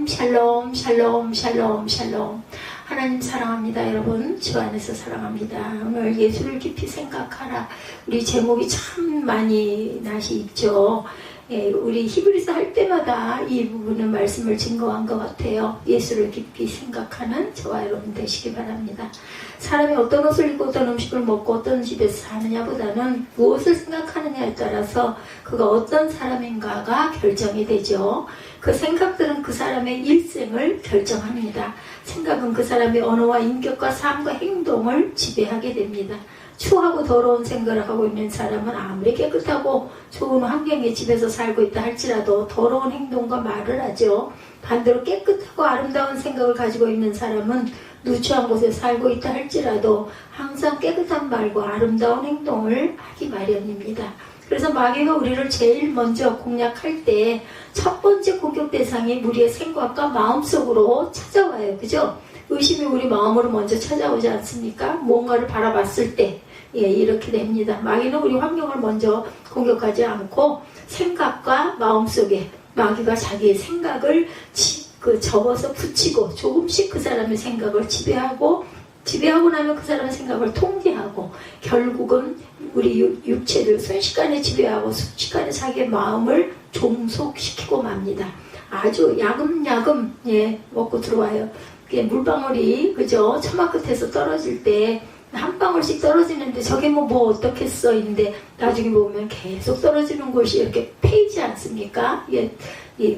샬롬 샬롬 샬롬 샬롬 샬롬. 하나님 사랑합니다. 여러분 주 안에서 사랑합니다. 오늘 예수를 깊이 생각하라. 우리 제목이 참 많이 낯이 있죠. 예, 우리 히브리서 할 때마다 이 부분은 말씀을 증거한 것 같아요. 예수를 깊이 생각하는 저와 여러분 되시기 바랍니다. 사람이 어떤 옷을 입고 어떤 음식을 먹고 어떤 집에서 사느냐보다는 무엇을 생각하느냐에 따라서 그가 어떤 사람인가가 결정이 되죠. 그 생각들은 그 사람의 일생을 결정합니다. 생각은 그 사람의 언어와 인격과 삶과 행동을 지배하게 됩니다. 추하고 더러운 생각을 하고 있는 사람은 아무리 깨끗하고 좋은 환경의 집에서 살고 있다 할지라도 더러운 행동과 말을 하죠. 반대로 깨끗하고 아름다운 생각을 가지고 있는 사람은 누추한 곳에 살고 있다 할지라도 항상 깨끗한 말과 아름다운 행동을 하기 마련입니다. 그래서 마귀가 우리를 제일 먼저 공략할 때 첫 번째 공격 대상이 우리의 생각과 마음속으로 찾아와요. 그죠? 의심이 우리 마음으로 먼저 찾아오지 않습니까? 뭔가를 바라봤을 때 이렇게 됩니다. 마귀는 우리 환경을 먼저 공격하지 않고 생각과 마음속에 마귀가 자기의 생각을 접어서 붙이고 조금씩 그 사람의 생각을 지배하고 나면 그 사람의 생각을 통제하고 결국은 우리 육체를 순식간에 지배하고 순식간에 자기의 마음을 종속시키고 맙니다. 아주 야금야금 먹고 들어와요. 물방울이 그죠? 처마 끝에서 떨어질 때 한 방울씩 떨어지는데 저게 뭐 어떻겠어 있는데 나중에 보면 계속 떨어지는 곳이 이렇게 패이지 않습니까?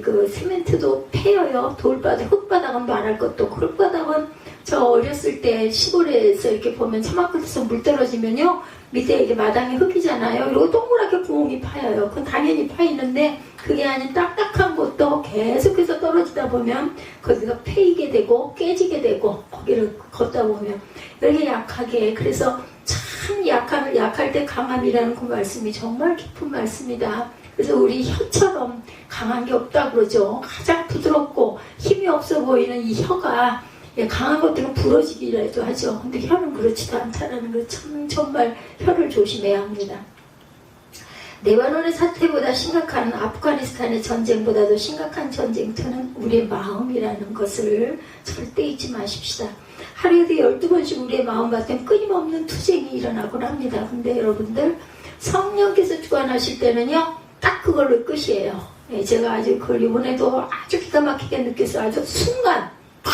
그 시멘트도 패여요. 돌바닥, 흙바닥은 말할 것도 없고 흙바닥은 저 어렸을 때 시골에서 이렇게 보면 처마 끝에서 물 떨어지면요 밑에 이게 마당이 흙이잖아요. 그리고 동그랗게 구멍이 파여요. 그건 당연히 파이는데 그게 아닌 딱딱한 곳도 계속해서 떨어지다 보면 거기가 패이게 되고 깨지게 되고 거기를 걷다 보면 이렇게 약하게 그래서 참 약할 때 강함이라는 그 말씀이 정말 깊은 말씀이다. 그래서 우리 혀처럼 강한 게 없다 그러죠. 가장 부드럽고 힘이 없어 보이는 이 혀가 강한 것들은 부러지기라도 하죠. 근데 혀는 그렇지도 않다는 거 정말 혀를 조심해야 합니다. 레바논의 사태보다 심각한 아프가니스탄의 전쟁보다도 심각한 전쟁터는 우리의 마음이라는 것을 절대 잊지 마십시다. 하루에도 12번씩 우리의 마음 같은 끊임없는 투쟁이 일어나곤 합니다. 근데 여러분들 성령께서 주관하실 때는요 딱 그걸로 끝이에요. 제가 아주 그걸 이번에도 아주 기가 막히게 느꼈어요. 아주 순간 팍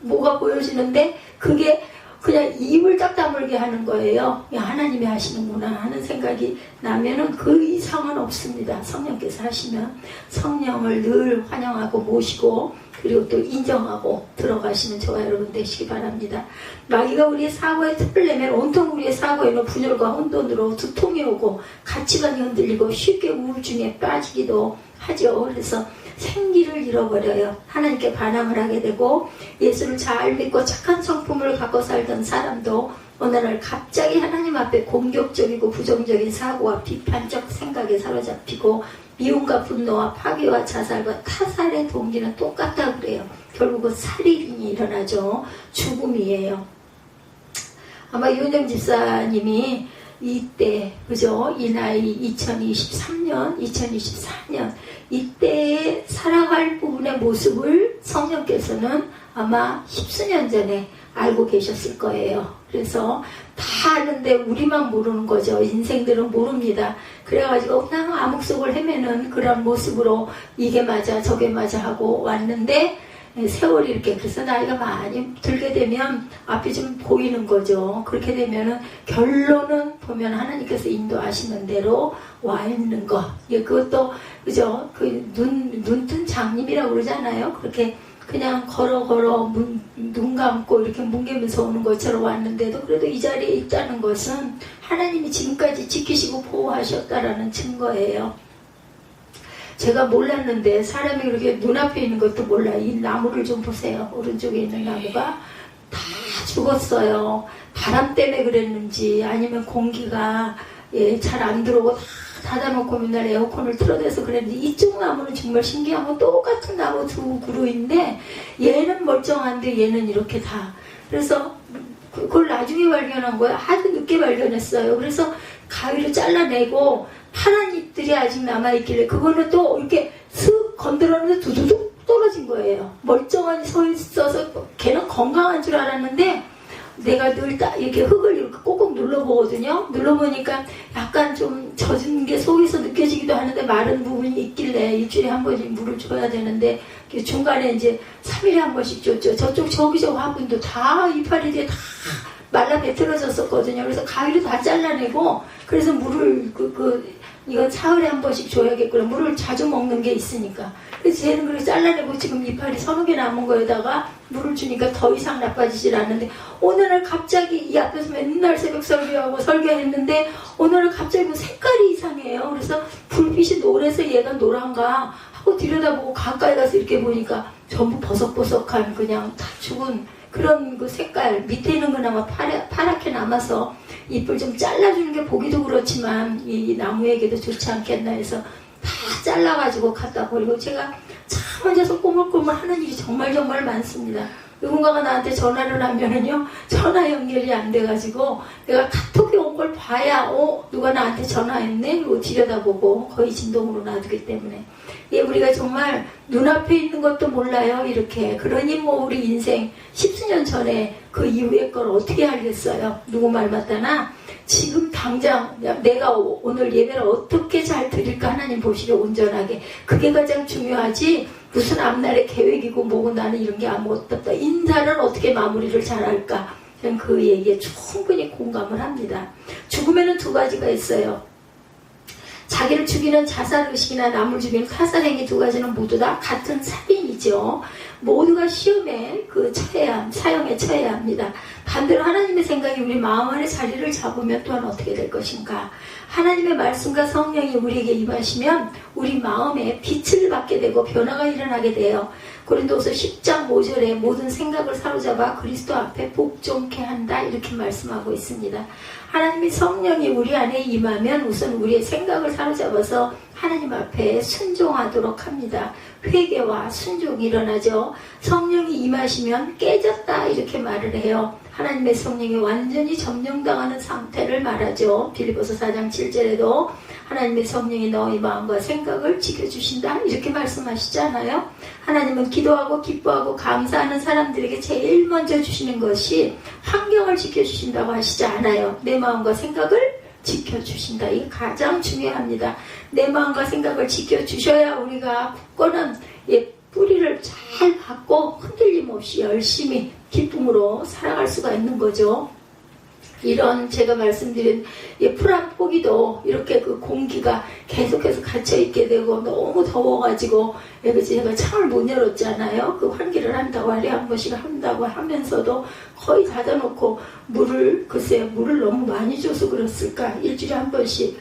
뭐가 보여지는데 그게 그냥 입을 딱 다물게 하는 거예요. 야, 하나님이 하시는구나 하는 생각이 나면은 그 이상은 없습니다. 성령께서 하시면 성령을 늘 환영하고 모시고 그리고 또 인정하고 들어가시는 저와 여러분 되시기 바랍니다. 마귀가 우리의 사고에 틈을 내면 온통 우리의 사고에는 분열과 혼돈으로 두통이 오고 가치관이 흔들리고 쉽게 우울증에 빠지기도 하죠. 그래서 생기를 잃어버려요. 하나님께 반항을 하게 되고 예수를 잘 믿고 착한 성품을 갖고 살던 사람도 어느 날 갑자기 하나님 앞에 공격적이고 부정적인 사고와 비판적 생각에 사로잡히고 미움과 분노와 파괴와 자살과 타살의 동기는 똑같다 그래요. 결국은 살인이 일어나죠. 죽음이에요. 아마 윤정 집사님이 이때 그죠? 이 나이 2023년 2024년 이때에 살아갈 부분의 모습을 성령께서는 아마 십수년 전에 알고 계셨을 거예요. 그래서 다 아는데 우리만 모르는 거죠. 인생들은 모릅니다. 그래가지고 그냥 암흑 속을 헤매는 그런 모습으로 이게 맞아 저게 맞아 하고 왔는데 세월이 이렇게 그래서 나이가 많이 들게 되면 앞이 좀 보이는 거죠. 그렇게 되면은 결론은 보면 하나님께서 인도하시는 대로 와 있는 거. 그것도 그죠? 그 눈 뜬 장님이라고 그러잖아요. 그렇게 그냥 걸어 눈 감고 이렇게 뭉개면서 오는 것처럼 왔는데도 그래도 이 자리에 있다는 것은 하나님이 지금까지 지키시고 보호하셨다라는 증거예요. 제가 몰랐는데 사람이 그렇게 눈앞에 있는 것도 몰라요. 이 나무를 좀 보세요. 오른쪽에 있는 나무가 다 죽었어요. 바람 때문에 그랬는지 아니면 공기가 잘 안 들어오고 다 닫아놓고 맨날 에어컨을 틀어대서 그랬는데 이쪽 나무는 정말 신기한 건 똑같은 나무 두 그루인데 얘는 멀쩡한데 얘는 이렇게 다 그래서 그걸 나중에 발견한 거예요. 아주 늦게 발견했어요. 그래서 가위로 잘라내고 파란 잎들이 아직 남아있길래 그거는 또 이렇게 슥 건드렸는데 두두둑 떨어진 거예요. 멀쩡하니 서 있어서 걔는 건강한 줄 알았는데 내가 늘 이렇게 흙을 이렇게 꼭꼭 눌러보거든요. 눌러보니까 약간 좀 젖은 게 속에서 느껴지기도 하는데 마른 부분이 있길래 일주일에 한 번씩 물을 줘야 되는데 중간에 이제 3일에 한 번씩 줬죠. 저쪽 저기저 화분도 다 이파리 뒤에 다 말라 배틀어졌었거든요. 그래서 가위로 다 잘라내고 그래서 물을 이건 사흘에 한 번씩 줘야겠구나. 물을 자주 먹는 게 있으니까. 그래서 쟤는 그렇게 잘라내고 지금 이파리 30개 남은 거에다가 물을 주니까 더 이상 나빠지질 않는데 오늘은 갑자기 이 앞에서 맨날 새벽 설교하고 설교했는데 오늘은 갑자기 색깔이 이상해요. 그래서 불빛이 노래서 얘가 노란가 하고 들여다보고 가까이 가서 이렇게 보니까 전부 버석버석한 그냥 다 죽은 그런 그 색깔 밑에는 그나마 파랗게 남아서 잎을 좀 잘라주는 게 보기도 그렇지만 이 나무에게도 좋지 않겠나 해서 다 잘라가지고 갖다 버리고 제가 참 혼자서 꼬물꼬물 하는 일이 정말 많습니다. 누군가가 나한테 전화를 하면은요 전화 연결이 안 돼가지고 내가 카톡에 온 걸 봐야 누가 나한테 전화했네 이거 들여다보고 거의 진동으로 놔두기 때문에 우리가 정말 눈앞에 있는 것도 몰라요. 이렇게 그러니 뭐 우리 인생 10수년 전에 그 이후의 걸 어떻게 알겠어요. 누구 말 맞다나 지금 당장 내가 오늘 예배를 어떻게 잘 드릴까 하나님 보시려 온전하게 그게 가장 중요하지 무슨 앞날의 계획이고 뭐고 나는 이런 게 아무것도 없다. 인사를 어떻게 마무리를 잘할까 저는 그 얘기에 충분히 공감을 합니다. 죽음에는 두 가지가 있어요. 자기를 죽이는 자살의식이나 남을 죽이는 타살행위 두 가지는 모두 다 같은 살인이죠. 모두가 시험에 사형에 처해야 합니다. 반대로 하나님의 생각이 우리 마음 안에 자리를 잡으면 또한 어떻게 될 것인가. 하나님의 말씀과 성령이 우리에게 임하시면 우리 마음에 빛을 받게 되고 변화가 일어나게 돼요. 고린도서 10장 5절에 모든 생각을 사로잡아 그리스도 앞에 복종케 한다 이렇게 말씀하고 있습니다. 하나님의 성령이 우리 안에 임하면 우선 우리의 생각을 사로잡아서 하나님 앞에 순종하도록 합니다. 회개와 순종이 일어나죠. 성령이 임하시면 깨졌다 이렇게 말을 해요. 하나님의 성령이 완전히 점령당하는 상태를 말하죠. 빌립보서 4장 7절에도 하나님의 성령이 너희 마음과 생각을 지켜주신다 이렇게 말씀하시잖아요. 하나님은 기도하고 기뻐하고 감사하는 사람들에게 제일 먼저 주시는 것이 환경을 지켜주신다고 하시지 않아요. 내 마음과 생각을 지켜주신다. 이게 가장 중요합니다. 내 마음과 생각을 지켜주셔야 우리가 굳건한 뿌리를 잘 받고 흔들림 없이 열심히 기쁨으로 살아갈 수가 있는 거죠. 이런 제가 말씀드린 풀 한 포기도 이렇게 그 공기가 계속해서 갇혀있게 되고 너무 더워가지고 제가 창을 못 열었잖아요. 그 환기를 한다고 하루에 한 번씩 한다고 하면서도 거의 닫아놓고 물을 너무 많이 줘서 그랬을까. 일주일에 한 번씩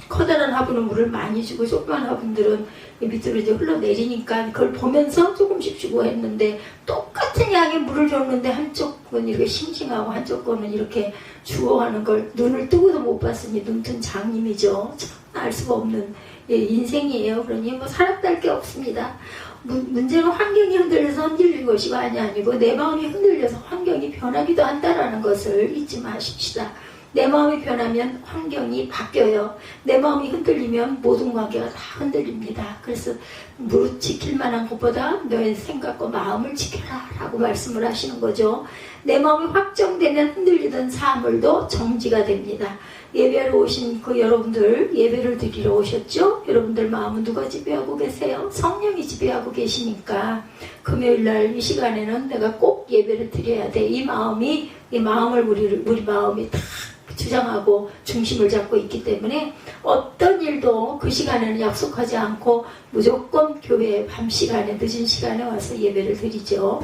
커다란 화분은 물을 많이 주고 조그만 화분들은 밑으로 이제 흘러내리니까 그걸 보면서 조금씩 주고 했는데 똑같은 양의 물을 줬는데 한쪽은 이렇게 싱싱하고 한쪽 거는 이렇게 주워가는 걸 눈을 뜨고도 못 봤으니 눈뜬 장님이죠. 참 알 수가 없는 인생이에요. 그러니 뭐 살았다할 게 없습니다. 문제는 환경이 흔들려서 흔들린 것이 아니고 내 마음이 흔들려서 환경이 변하기도 한다라는 것을 잊지 마십시다. 내 마음이 변하면 환경이 바뀌어요. 내 마음이 흔들리면 모든 관계가 다 흔들립니다. 그래서 무릇 지킬 만한 것보다 너의 생각과 마음을 지켜라 라고 말씀을 하시는 거죠. 내 마음이 확정되면 흔들리던 사물도 정지가 됩니다. 예배하러 오신 그 여러분들 예배를 드리러 오셨죠? 여러분들 마음은 누가 지배하고 계세요? 성령이 지배하고 계시니까 금요일날 이 시간에는 내가 꼭 예배를 드려야 돼. 이 마음을 우리 마음이 다 주장하고 중심을 잡고 있기 때문에 어떤 일도 그 시간에는 약속하지 않고 무조건 교회 밤 시간에 늦은 시간에 와서 예배를 드리죠.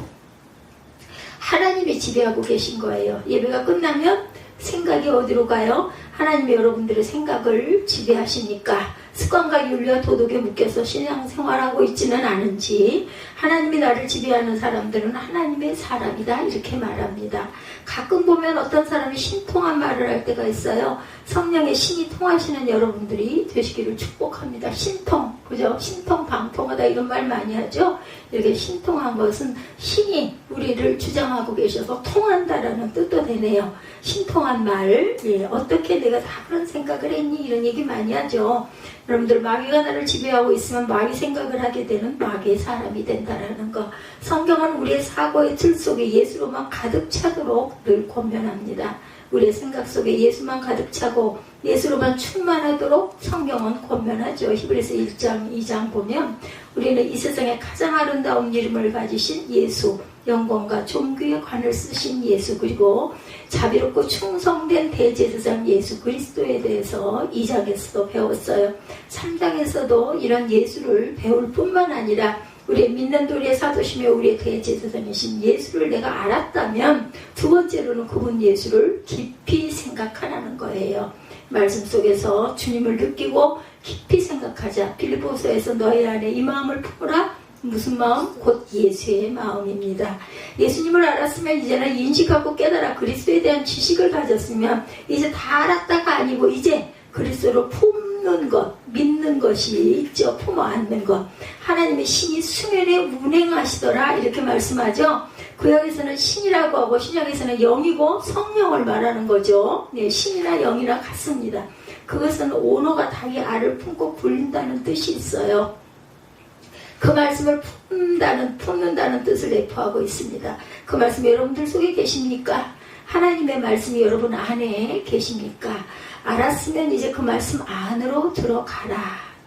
하나님이 지배하고 계신 거예요. 예배가 끝나면 생각이 어디로 가요? 하나님이 여러분들의 생각을 지배하시니까 습관과 윤리와 도덕에 묶여서 신앙생활하고 있지는 않은지 하나님이 나를 지배하는 사람들은 하나님의 사람이다 이렇게 말합니다. 가끔 보면 어떤 사람이 신통한 말을 할 때가 있어요. 성령의 신이 통하시는 여러분들이 되시기를 축복합니다. 신통, 그죠? 신통 방통하다 이런 말 많이 하죠. 이렇게 신통한 것은 신이 우리를 주장하고 계셔서 통한다라는 뜻도 되네요. 신통한 말, 어떻게 내가 다 그런 생각을 했니? 이런 얘기 많이 하죠. 여러분들 마귀가 나를 지배하고 있으면 마귀 생각을 하게 되는 마귀의 사람이 된다라는 거. 성경은 우리의 사고의 틀 속에 예수로만 가득 차도록 늘 권면합니다. 우리의 생각 속에 예수만 가득 차고 예수로만 충만하도록 성경은 권면하죠. 히브리서 1장 2장 보면 우리는 이 세상에 가장 아름다운 이름을 가지신 예수, 영광과 존귀의 관을 쓰신 예수, 그리고 자비롭고 충성된 대제사장 예수 그리스도에 대해서 2장에서도 배웠어요. 3장에서도 이런 예수를 배울 뿐만 아니라 우리의 믿는 도리의 사도시며 우리의 대제사장이신 예수를 내가 알았다면 두 번째로는 그분 예수를 깊이 생각하라는 거예요. 말씀 속에서 주님을 느끼고 깊이 생각하자. 빌립보서에서 너희 안에 이 마음을 품으라. 무슨 마음? 곧 예수의 마음입니다. 예수님을 알았으면 이제는 인식하고 깨달아 그리스도에 대한 지식을 가졌으면 이제 다 알았다가 아니고 이제 그리스도를 품는 것, 믿는 것이 있죠. 품어 안는 것. 하나님의 신이 수면에 운행하시더라 이렇게 말씀하죠. 구약에서는 신이라고 하고 신약에서는 영이고 성령을 말하는 거죠. 네, 신이나 영이나 같습니다. 그것은 오너가 닭이 알을 품고 굴린다는 뜻이 있어요. 그 말씀을 품는다는 뜻을 내포하고 있습니다. 그 말씀 여러분들 속에 계십니까? 하나님의 말씀이 여러분 안에 계십니까? 알았으면 이제 그 말씀 안으로 들어가라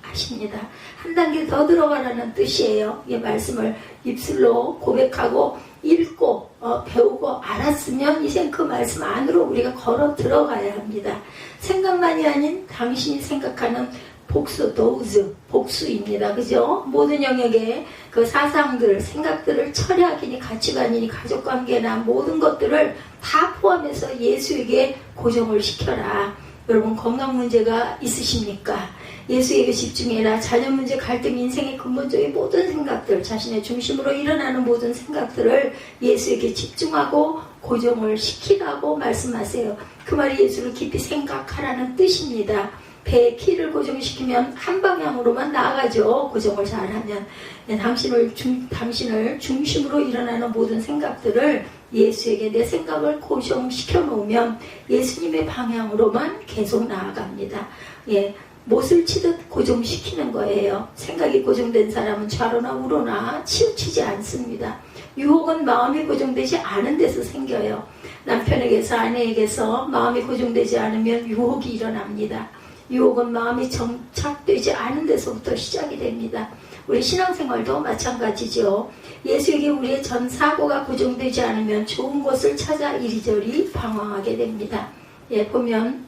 하십니다. 한 단계 더 들어가라는 뜻이에요. 이 말씀을 입술로 고백하고 읽고 배우고 알았으면 이제 그 말씀 안으로 우리가 걸어 들어가야 합니다. 생각만이 아닌 당신이 생각하는 복수, 도우즈, 복수입니다. 그죠? 모든 영역의 그 사상들, 생각들을 철학이니 가치관이니 가족관계나 모든 것들을 다 포함해서 예수에게 고정을 시켜라. 여러분 건강 문제가 있으십니까? 예수에게 집중해라. 자녀 문제, 갈등, 인생의 근본적인 모든 생각들, 자신의 중심으로 일어나는 모든 생각들을 예수에게 집중하고 고정을 시키라고 말씀하세요. 그 말이 예수를 깊이 생각하라는 뜻입니다. 배에 키를 고정시키면 한 방향으로만 나아가죠. 고정을 잘하면. 네, 당신을 중심으로 일어나는 모든 생각들을 예수에게 내 생각을 고정시켜 놓으면 예수님의 방향으로만 계속 나아갑니다. 예, 못을 치듯 고정시키는 거예요. 생각이 고정된 사람은 좌로나 우로나 치우치지 않습니다. 유혹은 마음이 고정되지 않은 데서 생겨요. 남편에게서 아내에게서 마음이 고정되지 않으면 유혹이 일어납니다. 유혹은 마음이 정착되지 않은 데서부터 시작이 됩니다. 우리 신앙생활도 마찬가지죠. 예수에게 우리의 전 사고가 고정되지 않으면 좋은 곳을 찾아 이리저리 방황하게 됩니다. 예, 보면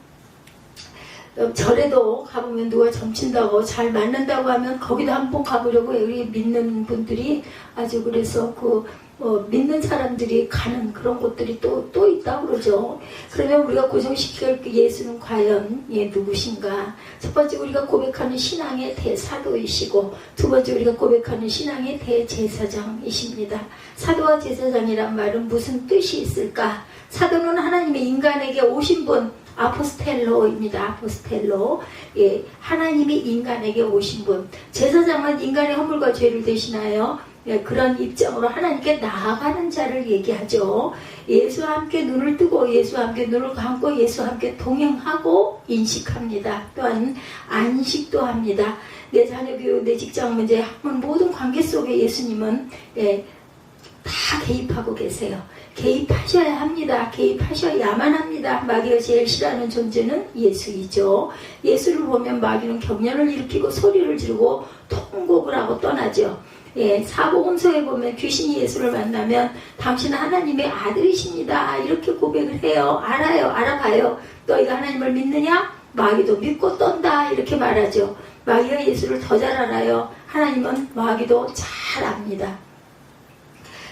절에도 가보면 누가 점친다고 잘 맞는다고 하면 거기도 한번 가보려고 우리 믿는 분들이 아주 그래서 믿는 사람들이 가는 그런 곳들이 또 있다고 그러죠. 그러면 우리가 고정시킬 예수는 과연 누구신가? 첫 번째 우리가 고백하는 신앙의 대사도이시고 두 번째 우리가 고백하는 신앙의 대제사장이십니다. 사도와 제사장이란 말은 무슨 뜻이 있을까? 사도는 하나님의 인간에게 오신 분, 아포스텔로입니다. 아포스텔로. 예, 하나님이 인간에게 오신 분. 제사장은 인간의 허물과 죄를 대신하여 그런 입장으로 하나님께 나아가는 자를 얘기하죠. 예수와 함께 눈을 뜨고 예수와 함께 눈을 감고 예수와 함께 동행하고 인식합니다. 또한 안식도 합니다. 내 자녀 교육, 내 직장 문제, 학문 모든 관계 속에 예수님은 다 개입하고 계세요. 개입하셔야 합니다. 개입하셔야만 합니다. 마귀가 제일 싫어하는 존재는 예수이죠. 예수를 보면 마귀는 경련을 일으키고 소리를 지르고 통곡을 하고 떠나죠. 예, 사복음서에 보면 귀신이 예수를 만나면 당신은 하나님의 아들이십니다. 이렇게 고백을 해요. 알아봐요. 너희가 하나님을 믿느냐? 마귀도 믿고 떤다. 이렇게 말하죠. 마귀가 예수를 더 잘 알아요. 하나님은 마귀도 잘 압니다.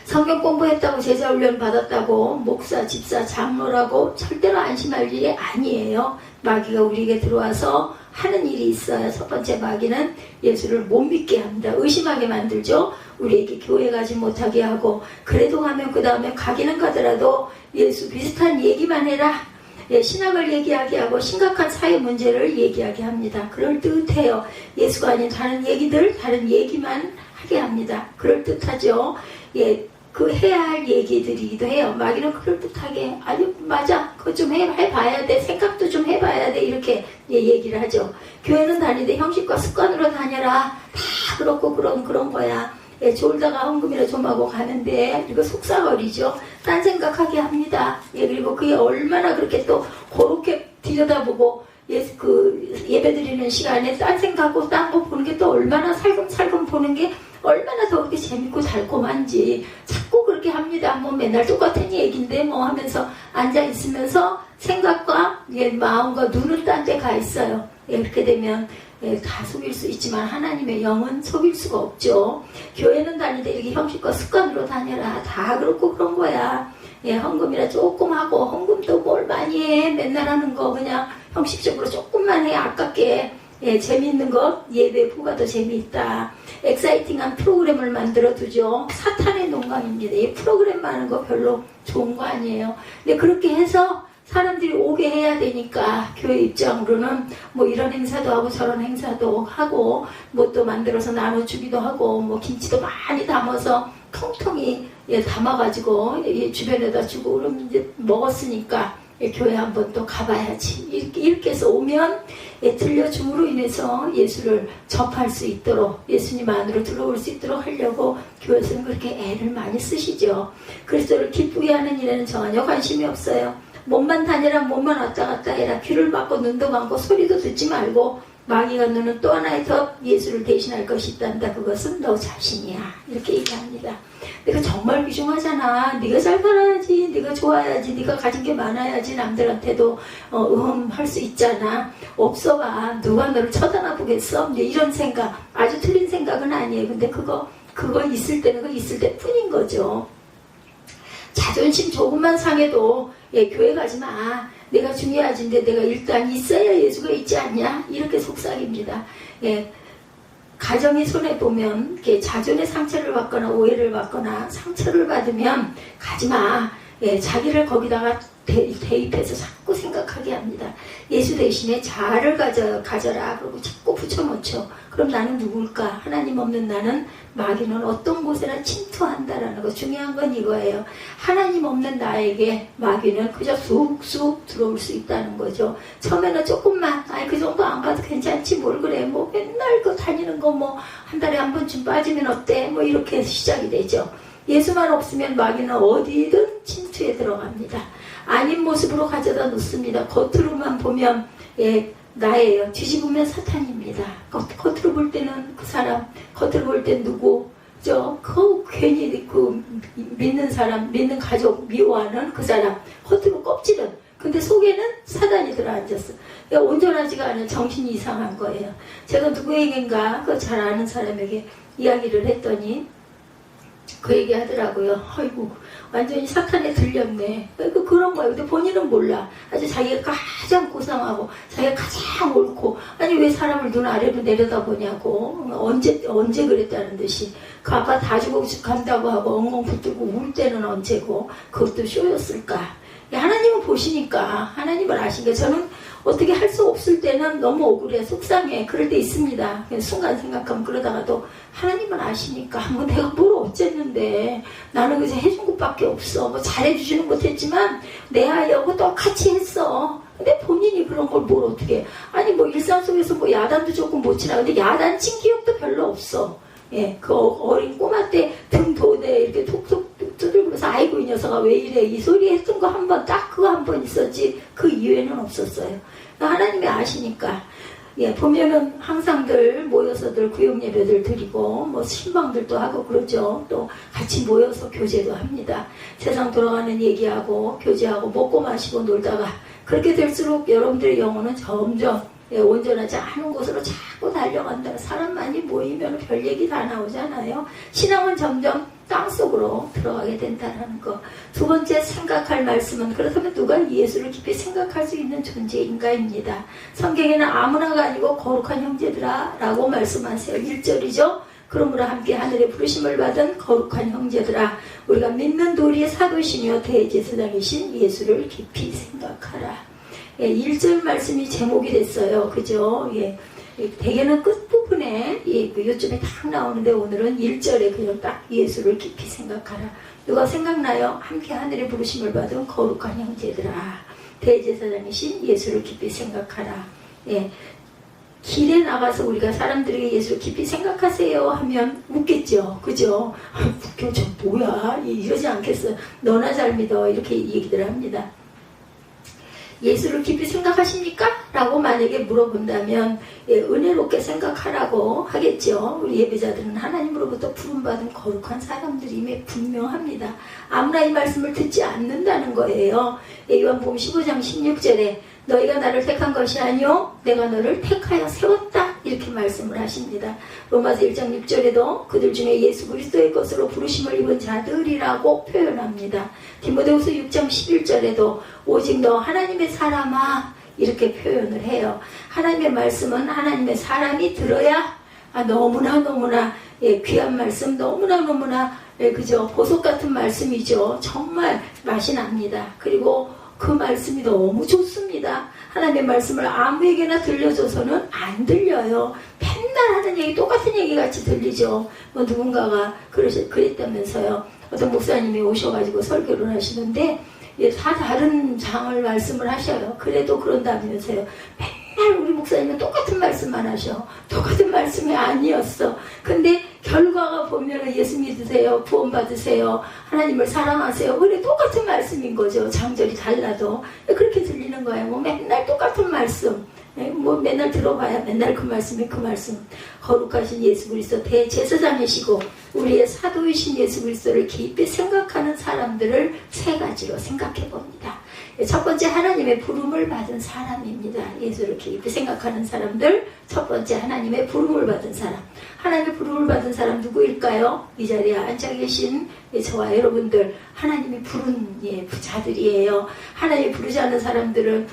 성경 공부했다고 제자 훈련 받았다고 목사, 집사, 장로라고 절대로 안심할 일이 아니에요. 마귀가 우리에게 들어와서 하는 일이 있어요. 첫 번째 마귀는 예수를 못 믿게 합니다. 의심하게 만들죠. 우리에게 교회 가지 못하게 하고 그래도 가면 그 다음에 가기는 가더라도 예수 비슷한 얘기만 해라. 예, 신학을 얘기하게 하고 심각한 사회 문제를 얘기하게 합니다. 그럴듯해요. 예수가 아닌 다른 얘기만 하게 합니다. 그럴듯하죠. 예, 그 해야 할 얘기들이기도 해요. 마귀는 그럴듯하게 아니 맞아 그거 좀 해봐야 돼. 생각도 좀 해봐야 돼. 이렇게 얘기를 하죠. 교회는 다니되 형식과 습관으로 다녀라. 다 그렇고 그런 거야. 졸다가 헌금이라 좀 하고 가는데 이거 속삭거리죠. 딴 생각하게 합니다. 그리고 그게 얼마나 그렇게 또 그렇게 들여다보고 예배드리는 시간에 딴 생각하고 딴 거 보는 게 또 얼마나 살금살금 보는 게 얼마나 더 그렇게 재밌고 달콤한지 자꾸 그렇게 합니다. 뭐 맨날 똑같은 얘기인데 뭐 하면서 앉아있으면서 생각과 마음과 눈은 딴 데 가 있어요. 그렇게 되면 다 속일 수 있지만 하나님의 영은 속일 수가 없죠. 교회는 다니되 이렇게 형식과 습관으로 다녀라. 다 그렇고 그런 거야. 헌금이라 조금 하고 헌금도 뭘 많이 해. 맨날 하는 거 그냥 형식적으로 조금만 해. 아깝게 재미있는 거 예배 후가 더 재미있다. 엑사이팅한 프로그램을 만들어 두죠. 사탄의 농간입니다. 이 프로그램만 하는 거 별로 좋은 거 아니에요. 근데 그렇게 해서 사람들이 오게 해야 되니까 교회 입장으로는 뭐 이런 행사도 하고 저런 행사도 하고 뭐 또 만들어서 나눠주기도 하고 뭐 김치도 많이 담아서 통통이 담아가지고 주변에다 주고 그러면 이제 먹었으니까 교회 한번 또 가봐야지. 이렇게 해서 오면 들려줌으로 인해서 예수를 접할 수 있도록 예수님 안으로 들어올 수 있도록 하려고 교회에서는 그렇게 애를 많이 쓰시죠. 그리스도를 기쁘게 하는 일에는 전혀 관심이 없어요. 몸만 다니라 몸만 왔다 갔다 해라. 귀를 막고 눈도 감고 소리도 듣지 말고 마귀가 너는 또 하나의 더 예수를 대신할 것이 있단다. 그것은 너 자신이야. 이렇게 얘기합니다. 내가 정말 귀중하잖아. 네가 잘 살아야지. 네가 좋아야지. 네가 가진 게 많아야지. 남들한테도 할 수 있잖아. 없어봐. 누가 너를 쳐다나 보겠어? 이런 생각. 아주 틀린 생각은 아니에요. 근데 그거 있을 때는 그거 있을 때 뿐인 거죠. 자존심 조금만 상해도 교회 가지 마. 내가 중요하지인데 내가 일단 있어야 예수가 있지 않냐? 이렇게 속삭입니다. 가정이 손해보면 자존의 상처를 받거나 오해를 받거나 상처를 받으면 가지마. 자기를 거기다가 대입해서 자꾸 생각하게 합니다. 예수 대신에 자아를 가져라. 그러고 자꾸 붙여놓죠. 그럼 나는 누굴까? 하나님 없는 나는 마귀는 어떤 곳에나 침투한다라는 거. 중요한 건 이거예요. 하나님 없는 나에게 마귀는 그저 쑥쑥 들어올 수 있다는 거죠. 처음에는 조금만 그 정도 안 가도 괜찮지 뭘 그래. 뭐 맨날 다니는 거 뭐 한 달에 한 번쯤 빠지면 어때? 뭐 이렇게 시작이 되죠. 예수만 없으면 마귀는 어디든 침투에 들어갑니다. 아닌 모습으로 가져다 놓습니다. 겉으로만 보면 나예요. 뒤집으면 사탄입니다. 겉으로 볼 때는 그 사람, 겉으로 볼 땐 누구? 괜히 믿는 사람, 믿는 가족 미워하는 그 사람. 겉으로 껍질은. 근데 속에는 사단이 들어앉았어. 온전하지가 않은 정신이 이상한 거예요. 제가 누구에겐가 잘 아는 사람에게 이야기를 했더니 그 얘기 하더라고요. 아이고, 완전히 사탄에 들렸네. 그런 거예요. 근데 본인은 몰라. 아주 자기가 가장 고상하고, 자기가 가장 옳고, 아니, 왜 사람을 눈 아래로 내려다보냐고. 언제 그랬다는 듯이. 그 아빠 다 주고 간다고 하고, 엉엉 붙들고 울 때는 언제고, 그것도 쇼였을까. 하나님은 보시니까, 하나님을 아시니까, 저는 어떻게 할 수 없을 때는 너무 억울해, 속상해. 그럴 때 있습니다. 순간 생각하면 그러다가도 하나님은 아시니까 뭐 내가 뭘 어쨌는데 나는 그저 해준 것밖에 없어. 뭐 잘해주지는 못했지만 내 아이하고 똑같이 했어. 근데 본인이 그런 걸 뭘 어떻게 해. 아니 뭐 일상 속에서 뭐 야단도 조금 못 치나. 근데 야단 친 기억도 별로 없어. 그 어린 꼬마 때 등 도대 이렇게 톡톡 두들면서 아이고 이 녀석아 왜 이래 이 소리 했던 거 한 번 딱 그거 한 번 있었지 그 이후에는 없었어요. 하나님이 아시니까 보면은 항상들 모여서들 구역 예배들 드리고 뭐 신방들도 하고 그러죠. 또 같이 모여서 교제도 합니다. 세상 돌아가는 얘기하고 교제하고 먹고 마시고 놀다가 그렇게 될수록 여러분들의 영혼은 점점 온전하지 않은 곳으로 자꾸 달려간다. 사람 많이 모이면 별 얘기 다 나오잖아요. 신앙은 점점 땅속으로 들어가게 된다는 거. 두 번째 생각할 말씀은 그렇다면 누가 예수를 깊이 생각할 수 있는 존재인가입니다. 성경에는 아무나가 아니고 거룩한 형제들아 라고 말씀하세요. 1절이죠. 그러므로 함께 하늘의 부르심을 받은 거룩한 형제들아 우리가 믿는 도리의 사도시며 대제사장이신 예수를 깊이 생각하라. 1절 말씀이 제목이 됐어요. 그죠? 대개는 끝부분에 요즘에 딱 나오는데 오늘은 1절에 그냥 딱 예수를 깊이 생각하라. 누가 생각나요? 함께 하늘의 부르심을 받은 거룩한 형제들아. 대제사장이신 예수를 깊이 생각하라. 예. 길에 나가서 우리가 사람들에게 예수를 깊이 생각하세요 하면 웃겠죠. 그죠? 웃겨, 저 뭐야? 이러지 않겠어. 너나 잘 믿어. 이렇게 얘기들 합니다. 예수를 깊이 생각하십니까? 라고 만약에 물어본다면 은혜롭게 생각하라고 하겠죠. 우리 예배자들은 하나님으로부터 부름받은 거룩한 사람들임에 분명합니다. 아무나 이 말씀을 듣지 않는다는 거예요. 요한복음 15장 16절에 너희가 나를 택한 것이 아니요 내가 너를 택하여 세웠다 이렇게 말씀을 하십니다. 로마서 1장 6절에도 그들 중에 예수 그리스도의 것으로 부르심을 입은 자들이라고 표현합니다. 디모데후서 6장 11절에도 오직 너 하나님의 사람아 이렇게 표현을 해요. 하나님의 말씀은 하나님의 사람이 들어야 너무나 귀한 말씀, 너무나 그저 보석 같은 말씀이죠. 정말 맛이 납니다. 그리고 그 말씀이 너무 좋습니다. 하나님의 말씀을 아무에게나 들려줘서는 안 들려요. 맨날 하는 얘기 똑같은 얘기 같이 들리죠. 뭐 누군가가 그랬다면서요. 어떤 목사님이 오셔가지고 설교를 하시는데 다 다른 장을 말씀을 하셔요. 그래도 그런다면서요. 맨날 우리 목사님은 똑같은 말씀만 하셔. 똑같은 말씀이 아니었어. 근데 결과가 보면 예수 믿으세요. 구원 받으세요. 하나님을 사랑하세요. 그래 똑같은 말씀인 거죠. 장절이 달라도. 그렇게 들리는 거예요. 뭐 맨날 똑같은 말씀. 뭐 맨날 들어봐야 맨날 그 말씀이 그 말씀. 거룩하신 예수 그리스도 대제사장이시고 우리의 사도이신 예수 그리스도를 깊이 생각하는 사람들을 세 가지로 생각해 봅니다. 첫 번째 하나님의 부름을 받은 사람입니다. 예수를 깊이 생각하는 사람들. 첫 번째 하나님의 부름을 받은 사람. 하나님의 부름을 받은 사람 누구일까요? 이 자리에 앉아 계신 저와 여러분들 하나님이 부른 자들이에요. 하나님이 부르지 않는 사람들은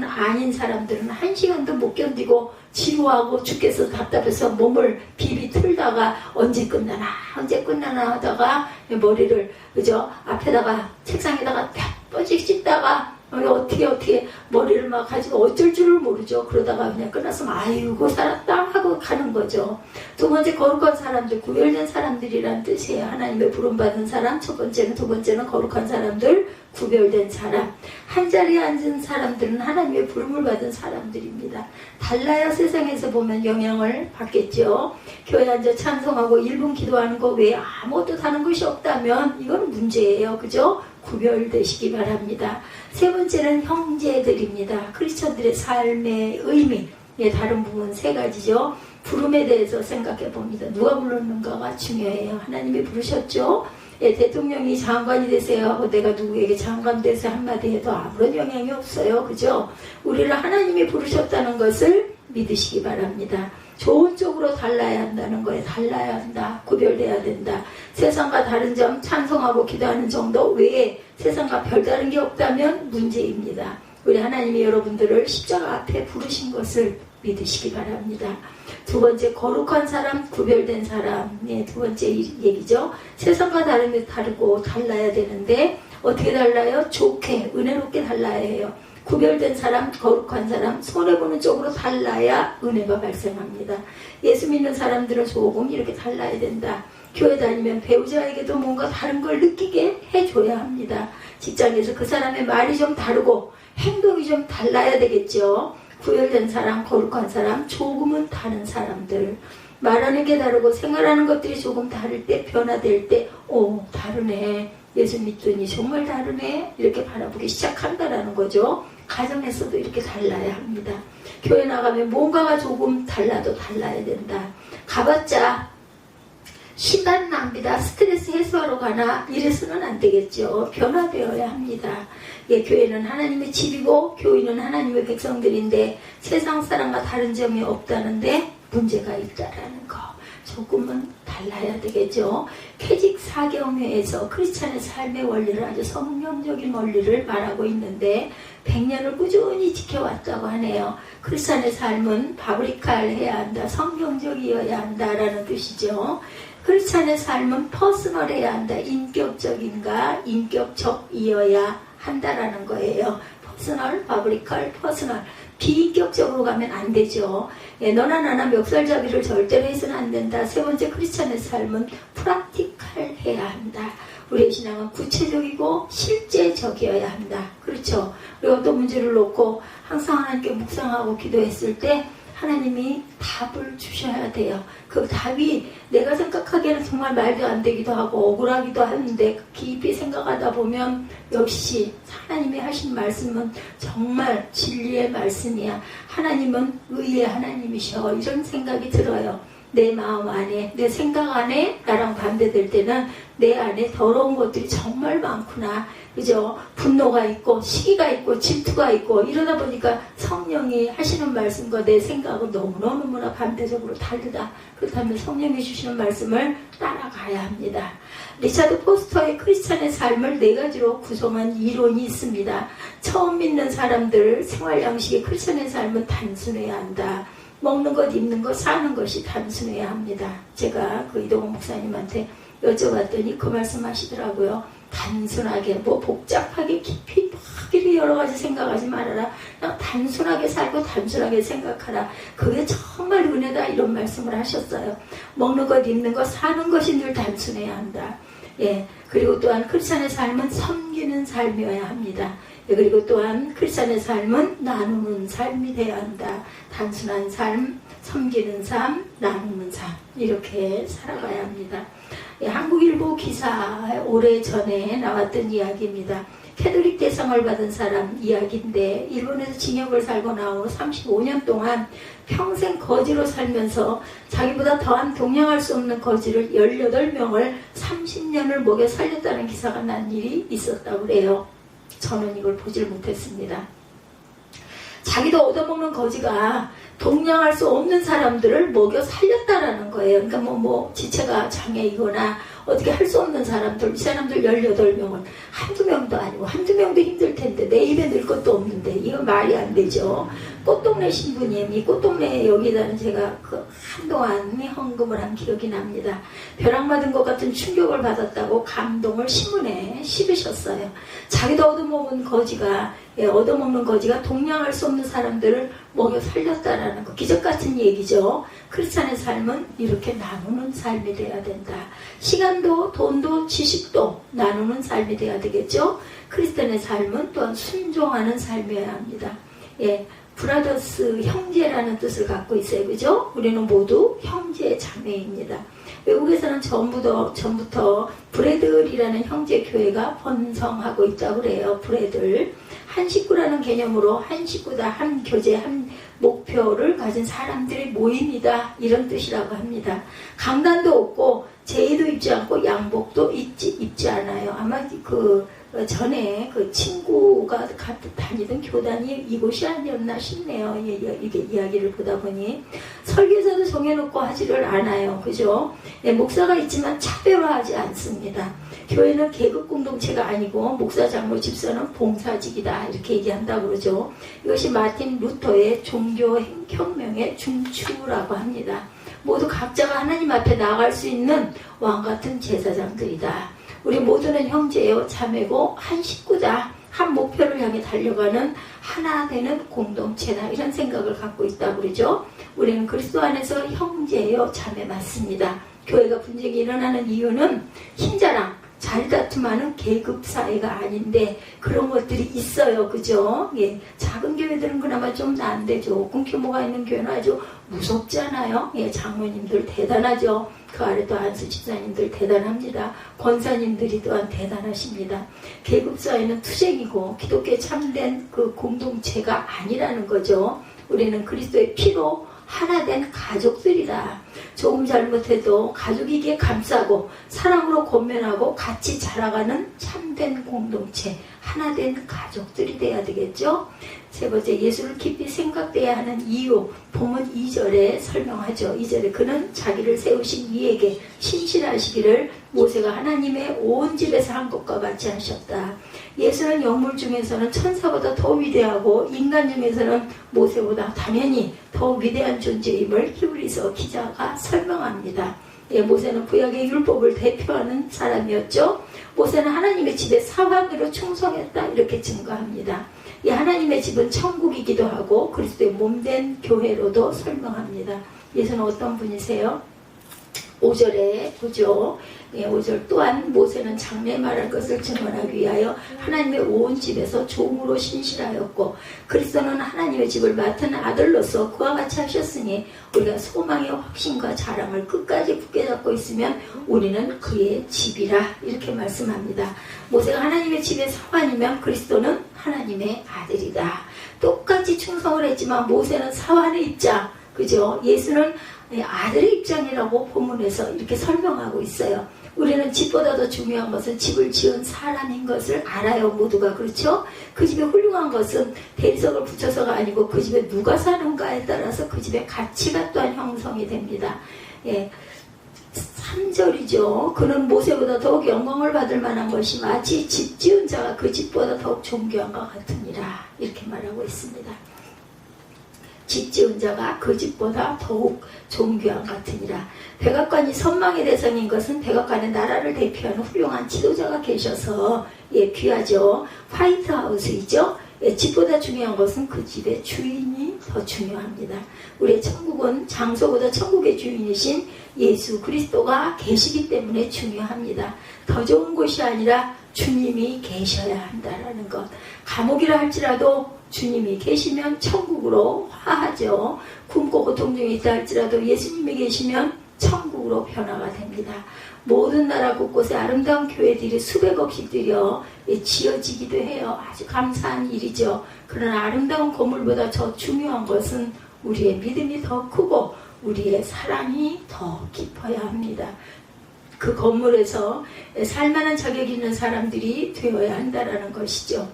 아닌 사람들은 한 시간도 못 견디고 지루하고 죽겠어 답답해서 몸을 비비 틀다가 언제 끝나나 하다가 머리를 그저 앞에다가 책상에다가 뻗직 찢다가 어떻게 머리를 막 가지고 어쩔 줄을 모르죠. 그러다가 그냥 끝났으면 아이고 살았다 하고 가는 거죠. 두 번째 거룩한 사람들, 구별된 사람들이란 뜻이에요. 하나님의 부름받은 사람, 두 번째는 거룩한 사람들, 구별된 사람. 한 자리에 앉은 사람들은 하나님의 부름을 받은 사람들입니다. 달라야 세상에서 보면 영향을 받겠죠. 교회에 앉아 찬송하고 1분 기도하는 거 외에 아무것도 다른 것이 없다면 이건 문제예요. 그죠? 구별되시기 바랍니다. 세 번째는 형제들입니다. 크리스천들의 삶의 의미. 다른 부분 세 가지죠. 부름에 대해서 생각해 봅니다. 누가 불렀는가가 중요해요. 하나님이 부르셨죠. 대통령이 장관이 되세요 하고 내가 누구에게 장관 돼서 한마디 해도 아무런 영향이 없어요. 그죠? 우리를 하나님이 부르셨다는 것을 믿으시기 바랍니다. 좋은 쪽으로 달라야 한다는 거예요. 달라야 한다. 구별돼야 된다. 세상과 다른 점 찬송하고 기도하는 정도 외에 세상과 별다른 게 없다면 문제입니다. 우리 하나님이 여러분들을 십자가 앞에 부르신 것을 믿으시기 바랍니다. 두 번째 거룩한 사람, 구별된 사람. 두 번째 얘기죠. 세상과 다르고 달라야 되는데 어떻게 달라요? 좋게 은혜롭게 달라야 해요. 구별된 사람, 거룩한 사람, 손해보는 쪽으로 달라야 은혜가 발생합니다. 예수 믿는 사람들은 조금 이렇게 달라야 된다. 교회 다니면 배우자에게도 뭔가 다른 걸 느끼게 해줘야 합니다. 직장에서 그 사람의 말이 좀 다르고 행동이 좀 달라야 되겠죠. 구별된 사람, 거룩한 사람, 조금은 다른 사람들. 말하는 게 다르고 생활하는 것들이 조금 다를 때, 변화될 때 다르네. 예수 믿더니 정말 다르네. 이렇게 바라보기 시작한다라는 거죠. 가정에서도 이렇게 달라야 합니다. 교회 나가면 뭔가가 조금 달라도 달라야 된다. 가봤자 시간 낭비다. 스트레스 해소하러 가나 이래서는 안 되겠죠. 변화되어야 합니다. 교회는 하나님의 집이고 교인은 하나님의 백성들인데 세상 사람과 다른 점이 없다는데 문제가 있다라는 거. 조금은 달라야 되겠죠. 캐직 사경회에서 크리스찬의 삶의 원리를 아주 성경적인 원리를 말하고 있는데 100년을 꾸준히 지켜왔다고 하네요. 크리스찬의 삶은 바브리칼 해야 한다. 성경적이어야 한다라는 뜻이죠. 크리스찬의 삶은 퍼스널해야 한다. 인격적인가 인격적이어야 한다라는 거예요. 퍼스널, 바브리칼, 퍼스널. 비인격적으로 가면 안 되죠. 너나 나나 멱살잡이를 절대로 해서는 안 된다. 세 번째 크리스찬의 삶은 프락티칼 해야 한다. 우리의 신앙은 구체적이고 실제적이어야 한다. 그렇죠? 우리가 어떤 문제를 놓고 항상 하나님께 묵상하고 기도했을 때 하나님이 답을 주셔야 돼요. 그 답이 내가 생각하기에는 정말 말도 안 되기도 하고 억울하기도 하는데 깊이 생각하다 보면 역시 하나님이 하신 말씀은 정말 진리의 말씀이야. 하나님은 의의 하나님이셔. 이런 생각이 들어요. 내 마음 안에, 내 생각 안에 나랑 반대될 때는 내 안에 더러운 것들이 정말 많구나. 그죠? 분노가 있고 시기가 있고 질투가 있고 이러다 보니까 성령이 하시는 말씀과 내 생각은 너무나 반대적으로 다르다. 그렇다면 성령이 주시는 말씀을 따라가야 합니다. 리차드 포스터의 크리스찬의 삶을 4가지로 구성한 이론이 있습니다. 처음 믿는 사람들 생활 양식의 크리스찬의 삶은 단순해야 한다. 먹는 것, 입는 것, 사는 것이 단순해야 합니다. 제가 그 이동훈 목사님한테 여쭤봤더니 그 말씀 하시더라고요. 단순하게, 뭐 복잡하게 깊이 막 이렇게 여러 가지 생각하지 말아라. 그냥 단순하게 살고 단순하게 생각하라. 그게 정말 은혜다. 이런 말씀을 하셨어요. 먹는 것, 입는 것, 사는 것이 늘 단순해야 한다. 예. 그리고 또한 크리스찬의 삶은 섬기는 삶이어야 합니다. 예, 그리고 또한 크리스찬의 삶은 나누는 삶이 되어야 한다. 단순한 삶, 섬기는 삶, 나누는 삶 이렇게 살아가야 합니다. 예, 한국일보 기사 오래전에 나왔던 이야기입니다. 캐톨릭 대상을 받은 사람 이야기인데 일본에서 징역을 살고 나온 후 35년 동안 평생 거지로 살면서 자기보다 더한 동양할 수 없는 거지를 18명을 30년을 먹여 살렸다는 기사가 난 일이 있었다고 그래요. 저는 이걸 보질 못했습니다. 자기도 얻어먹는 거지가 동양할 수 없는 사람들을 먹여 살렸다라는 거예요. 그러니까 뭐 지체가 장애이거나 어떻게 할 수 없는 사람들, 이 사람들 18명은 한두 명도 아니고 한두 명도 힘들 텐데 내 입에 넣을 것도 없는데 이건 말이 안 되죠. 꽃동네 신부님, 이 꽃동네 여기다는 제가 그 한동안 헌금을 한 기억이 납니다. 벼락맞은 것 같은 충격을 받았다고 감동을 신문에 씹으셨어요. 자기도 얻어먹는 거지가 동양할 수 없는 사람들을 먹여 살렸다라는 거, 기적 같은 얘기죠. 크리스찬의 삶은 이렇게 나누는 삶이 돼야 된다. 시간도 돈도 지식도 나누는 삶이 돼야 되겠죠. 크리스찬의 삶은 또한 순종하는 삶이어야 합니다. 예, 브라더스 형제라는 뜻을 갖고 있어요. 그죠? 우리는 모두 형제 자매입니다. 외국에서는 전부터 브레들이라는 형제 교회가 번성하고 있다고 그래요. 브레들. 한 식구라는 개념으로 한 식구다, 한 교제, 한 목표를 가진 사람들의 모임이다. 이런 뜻이라고 합니다. 강단도 없고 제의도 입지 않고 양복도 입지 않아요. 아마 전에 그 친구가 다니던 교단이 이곳이 아니었나 싶네요. 이게 이야기를 보다 보니 설교자도 정해놓고 하지를 않아요. 그죠? 네, 목사가 있지만 차별화하지 않습니다. 교회는 계급 공동체가 아니고 목사, 장로, 집사는 봉사직이다 이렇게 얘기한다고 그러죠. 이것이 마틴 루터의 종교혁명의 중추라고 합니다. 모두 각자가 하나님 앞에 나아갈 수 있는 왕같은 제사장들이다. 우리 모두는 형제요 자매고 한 식구다. 한 목표를 향해 달려가는 하나 되는 공동체다. 이런 생각을 갖고 있다고 그러죠. 우리는 그리스도 안에서 형제요 자매 맞습니다. 교회가 분쟁이 일어나는 이유는 힘자랑 자리다툼하는 계급사회가 아닌데 그런 것들이 있어요. 그죠? 예, 작은 교회들은 그나마 좀 나은데 조금 규모가 있는 교회는 아주 무섭지 않아요? 예, 장로님들 대단하죠. 그 아래 또 안수 집사님들 대단합니다. 권사님들이 또한 대단하십니다. 계급사회는 투쟁이고 기독교의 참된 그 공동체가 아니라는 거죠. 우리는 그리스도의 피로 하나된 가족들이다. 조금 잘못해도 가족이기에 감싸고 사랑으로 권면하고 같이 자라가는 참된 공동체, 하나된 가족들이 돼야 되겠죠. 세 번째, 예수를 깊이 생각돼야 하는 이유, 본문 2절에 설명하죠. 2절에 그는 자기를 세우신 이에게 신실하시기를 모세가 하나님의 온 집에서 한 것과 같이 하셨다. 예수는 영물 중에서는 천사보다 더 위대하고 인간 중에서는 모세보다 당연히 더 위대한 존재임을 히브리서 기자가 설명합니다. 예, 모세는 구약의 율법을 대표하는 사람이었죠. 모세는 하나님의 집에 사환으로 충성했다 이렇게 증거합니다. 이 하나님의 집은 천국이기도 하고 그리스도의 몸된 교회로도 설명합니다. 예수는 어떤 분이세요? 5절에 보죠. 5절 또한 모세는 장래 말할 것을 증언하기 위하여 하나님의 온 집에서 종으로 신실하였고 그리스도는 하나님의 집을 맡은 아들로서 그와 같이 하셨으니 우리가 소망의 확신과 자랑을 끝까지 굳게 잡고 있으면 우리는 그의 집이라 이렇게 말씀합니다. 모세가 하나님의 집의 사환이면 그리스도는 하나님의 아들이다. 똑같이 충성을 했지만 모세는 사환의 입장, 그죠? 예수는 아들의 입장이라고 본문에서 이렇게 설명하고 있어요. 우리는 집보다 더 중요한 것은 집을 지은 사람인 것을 알아요. 모두가. 그렇죠? 그 집에 훌륭한 것은 대리석을 붙여서가 아니고 그 집에 누가 사는가에 따라서 그 집의 가치가 또한 형성이 됩니다. 3절이죠. 그는 모세보다 더욱 영광을 받을 만한 것이 마치 집 지은 자가 그 집보다 더욱 존귀한 것 같으니라 이렇게 말하고 있습니다. 집 지은 자가 그 집보다 더욱 존귀한 같으니라. 백악관이 선망의 대상인 것은 백악관의 나라를 대표하는 훌륭한 지도자가 계셔서 귀하죠. 화이트하우스이죠. 집보다 중요한 것은 그 집의 주인이 더 중요합니다. 우리의 천국은 장소보다 천국의 주인이신 예수 그리스도가 계시기 때문에 중요합니다. 더 좋은 곳이 아니라 주님이 계셔야 한다라는 것. 감옥이라 할지라도 주님이 계시면 천국으로 화하죠. 굶고 고통 중에 있다 할지라도 예수님이 계시면 천국으로 변화가 됩니다. 모든 나라 곳곳에 아름다운 교회들이 수백억씩 들여 지어지기도 해요. 아주 감사한 일이죠. 그러나 아름다운 건물보다 더 중요한 것은 우리의 믿음이 더 크고 우리의 사랑이 더 깊어야 합니다. 그 건물에서 살만한 자격이 있는 사람들이 되어야 한다는 것이죠.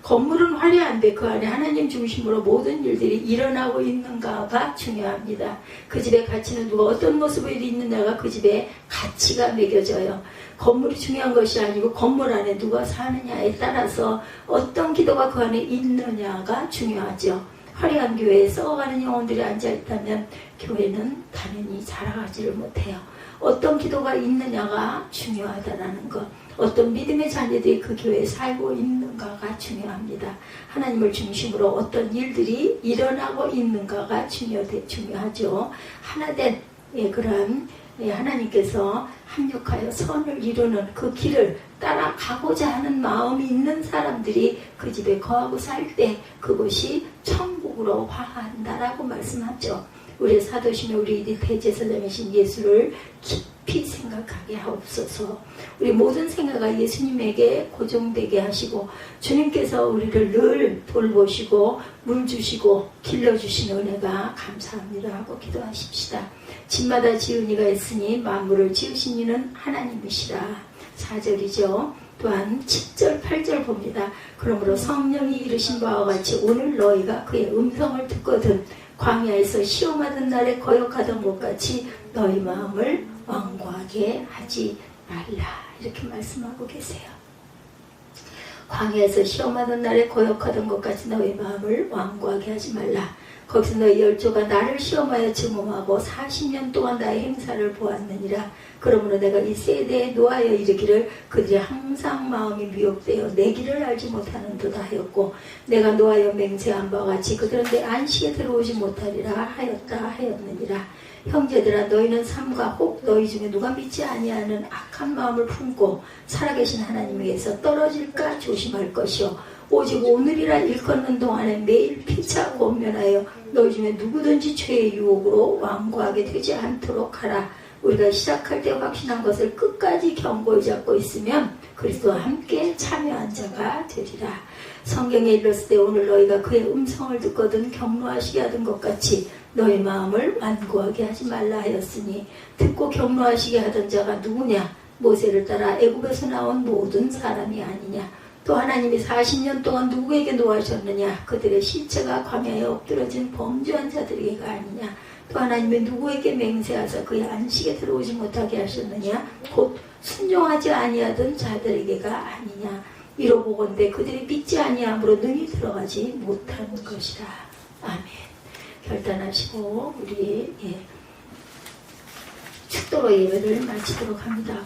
건물은 화려한데 그 안에 하나님 중심으로 모든 일들이 일어나고 있는가가 중요합니다. 그 집의 가치는 누가 어떤 모습을 있느냐가 그 집의 가치가 매겨져요. 건물이 중요한 것이 아니고 건물 안에 누가 사느냐에 따라서 어떤 기도가 그 안에 있느냐가 중요하죠. 화려한 교회에 썩어가는 영혼들이 앉아있다면 교회는 당연히 자라가지를 못해요. 어떤 기도가 있느냐가 중요하다는 것. 어떤 믿음의 자녀들이 그 교회에 살고 있는가가 중요합니다. 하나님을 중심으로 어떤 일들이 일어나고 있는가가 중요하죠. 하나된 그러한 하나님께서 합력하여 선을 이루는 그 길을 따라가고자 하는 마음이 있는 사람들이 그 집에 거하고 살 때 그것이 천국으로 화한다라고 말씀하죠. 우리의 사도시며 우리 대제사장이신 예수를 깊이 생각하게 하옵소서. 우리 모든 생각을 예수님에게 고정되게 하시고 주님께서 우리를 늘 돌보시고 물 주시고 길러주신 은혜가 감사합니다 하고 기도하십시다. 집마다 지은 이가 있으니 만물을 지으신 이는 하나님이시라. 4절이죠. 또한 7절 8절 봅니다. 그러므로 성령이 이르신 바와 같이 오늘 너희가 그의 음성을 듣거든 광야에서 시험하던 날에 거역하던 것 같이 너희 마음을 완고하게 하지 말라 이렇게 말씀하고 계세요. 광야에서 시험하던 날에 거역하던 것 같이 너희 마음을 완고하게 하지 말라. 거기서 너희 열조가 나를 시험하여 증오하고 40년 동안 나의 행사를 보았느니라. 그러므로 내가 이 세대에 노하여 이르기를 그들이 항상 마음이 미혹되어 내 길을 알지 못하는도다 하였고 내가 노하여 맹세한 바와 같이 그들은 내 안식에 들어오지 못하리라 하였느니라. 형제들아 너희는 삼가 혹 너희 중에 누가 믿지 아니하는 악한 마음을 품고 살아계신 하나님에게서 떨어질까 조심할 것이요 오직 오늘이라 일컫는 동안에 매일 피차 권면하여 너희 중에 누구든지 죄의 유혹으로 완고하게 되지 않도록 하라. 우리가 시작할 때 확신한 것을 끝까지 견고히 잡고 있으면 그리스도와 함께 참여한 자가 되리라. 성경에 일렀을 때 오늘 너희가 그의 음성을 듣거든 경노하시게 하던 것 같이 너희 마음을 완고하게 하지 말라 하였으니 듣고 경노하시게 하던 자가 누구냐? 모세를 따라 애굽에서 나온 모든 사람이 아니냐? 또 하나님이 40년 동안 누구에게 노하셨느냐? 그들의 시체가 광야에 엎드러진 범죄한 자들에게가 아니냐? 또 하나님이 누구에게 맹세하사 그의 안식에 들어오지 못하게 하셨느냐? 곧 순종하지 아니하던 자들에게가 아니냐? 이로보건대 그들이 믿지 아니함으로 능히 들어가지 못하는 것이라. 아멘. 결단하시고 우리 축도로 예배를 마치도록 합니다.